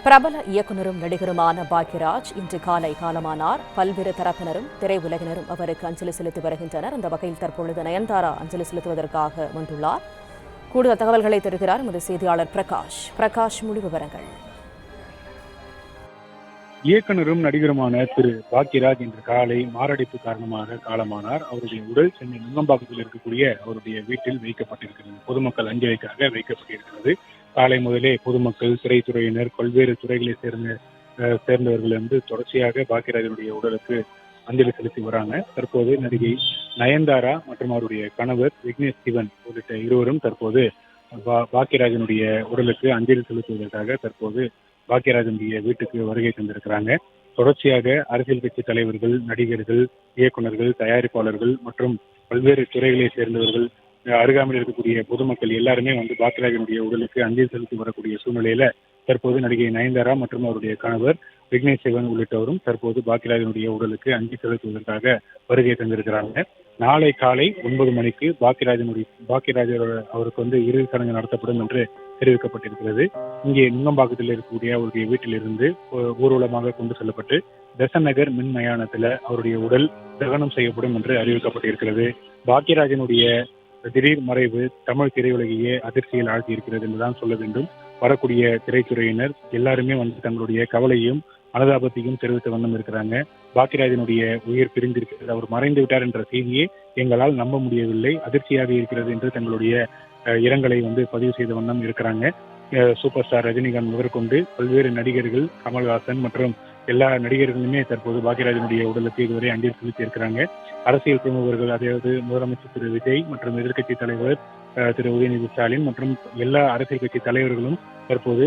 பிரபல இயக்குநரும் நடிகருமான பாக்யராஜ் இன்று காலை காலமானார். பல்வேறு தரப்பினரும் திரையுலகினரும் அவருக்கு அஞ்சலி செலுத்தி வருகின்றனர். அந்த வகையில் தற்பொழுது நயன்தாரா அஞ்சலி செலுத்துவதற்காக வந்துள்ளார். கூடுதல் தகவல்களை தருகிறார் எமது செய்தியாளர் பிரகாஷ். முழு விவரங்கள். இயக்குநரும் நடிகருமான திரு பாக்யராஜ் இன்று காலை மாரடைப்பு காரணமாக காலமானார். அவருடைய உடல் சென்னை நுங்கம்பாக்கத்தில் இருக்கக்கூடிய அவருடைய வீட்டில் வைக்கப்பட்டிருக்கிறது. பொதுமக்கள் அஞ்சலிக்காக வைக்கப்பட்டிருக்கிறது. காலை முதலே பொதுமக்கள், திரைத்துறையினர், பல்வேறு துறைகளை சேர்ந்தவர்கள் வந்து தொடர்ச்சியாக பாக்யராஜனுடைய உடலுக்கு அஞ்சலி செலுத்தி வராங்க. தற்போது நடிகை நயன்தாரா மற்றும் அவருடைய கணவர் விக்னேஷ் சிவன் உள்ளிட்ட இருவரும் தற்போது பாக்யராஜனுடைய உடலுக்கு அஞ்சலி செலுத்துவதற்காக தற்போது பாக்யராஜனுடைய வீட்டுக்கு வருகை தந்திருக்கிறாங்க. தொடர்ச்சியாக அரசியல் கட்சி தலைவர்கள், நடிகர்கள், இயக்குநர்கள், தயாரிப்பாளர்கள் மற்றும் பல்வேறு துறைகளை சேர்ந்தவர்கள், அருகாமையில் இருக்கக்கூடிய பொதுமக்கள் எல்லாருமே வந்து பாக்யராஜனுடைய உடலுக்கு அஞ்சலி செலுத்தி வரக்கூடிய சூழ்நிலையில தற்போது நடிகை நயன்தாரா மற்றும் அவருடைய கணவர் விக்னேஷ் சிவன் உள்ளிட்டவரும் தற்போது பாக்யராஜனுடைய உடலுக்கு அஞ்சலி செலுத்துவதற்காக வருகை தந்திருக்கிறாங்க. நாளை காலை 9 மணிக்கு பாக்யராஜ் அவருக்கு வந்து இறுதி சடங்கு நடத்தப்படும் என்று தெரிவிக்கப்பட்டிருக்கிறது. இங்கே நுங்கம்பாக்கத்தில் இருக்கக்கூடிய அவருடைய வீட்டிலிருந்து ஊர்வலமாக கொண்டு செல்லப்பட்டு பெசன்ட் நகர் மின் மயானத்தில் அவருடைய உடல் தகனம் செய்யப்படும் என்று அறிவிக்கப்பட்டிருக்கிறது. பாக்யராஜனுடைய திடீர் மறைவு தமிழ் திரையுலகையே அதிர்ச்சியில் ஆழ்த்தி இருக்கிறது என்றுதான் சொல்ல வேண்டும். வரக்கூடிய திரைத்துறையினர் எல்லாருமே வந்து தங்களுடைய கவலையும் அனுதாபத்தையும் தெரிவித்த வண்ணம் இருக்கிறாங்க. பாக்யராஜனுடைய உயிர் பிரிந்திருக்கிறது, அவர் மறைந்து விட்டார் என்ற செய்தியை எங்களால் நம்ப முடியவில்லை, அதிர்ச்சியாக இருக்கிறது என்று தங்களுடைய இரங்கலை வந்து பதிவு செய்த வண்ணம் இருக்கிறாங்க. சூப்பர் ஸ்டார் ரஜினிகாந்த் முதற்கொண்டு பல்வேறு நடிகர்கள், கமல்ஹாசன் மற்றும் எல்லா நடிகர்களுமே தற்போது பாக்யராஜனுடைய உடலுக்கு இதுவரை அஞ்சலி செலுத்தி இருக்கிறாங்க. அரசியல் பிரமுகர்கள், அதாவது முதலமைச்சர் திரு விஜய் மற்றும் எதிர்க்கட்சி தலைவர் திரு உதயநிதி ஸ்டாலின் மற்றும் எல்லா அரசியல் கட்சி தலைவர்களும் தற்போது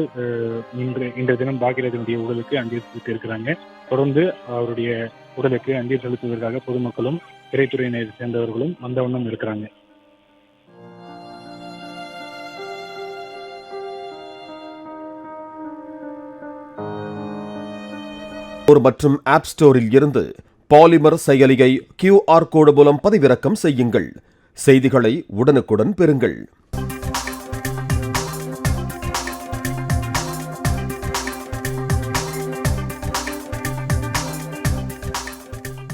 இன்றைய தினம் பாக்யராஜனுடைய உடலுக்கு அஞ்சலி செலுத்தி இருக்கிறாங்க. தொடர்ந்து அவருடைய உடலுக்கு அஞ்சலி செலுத்துவதற்காக பொதுமக்களும் திரைத்துறையினை சேர்ந்தவர்களும் வந்த வண்ணம் இருக்கிறாங்க. மற்றும் ஆப் ஸ்டோரில் இருந்து பாலிமர் செயலியை QR கோடு மூலம் பதிவிறக்கம் செய்யுங்கள். செய்திகளை உடனுக்குடன் பெறுங்கள்.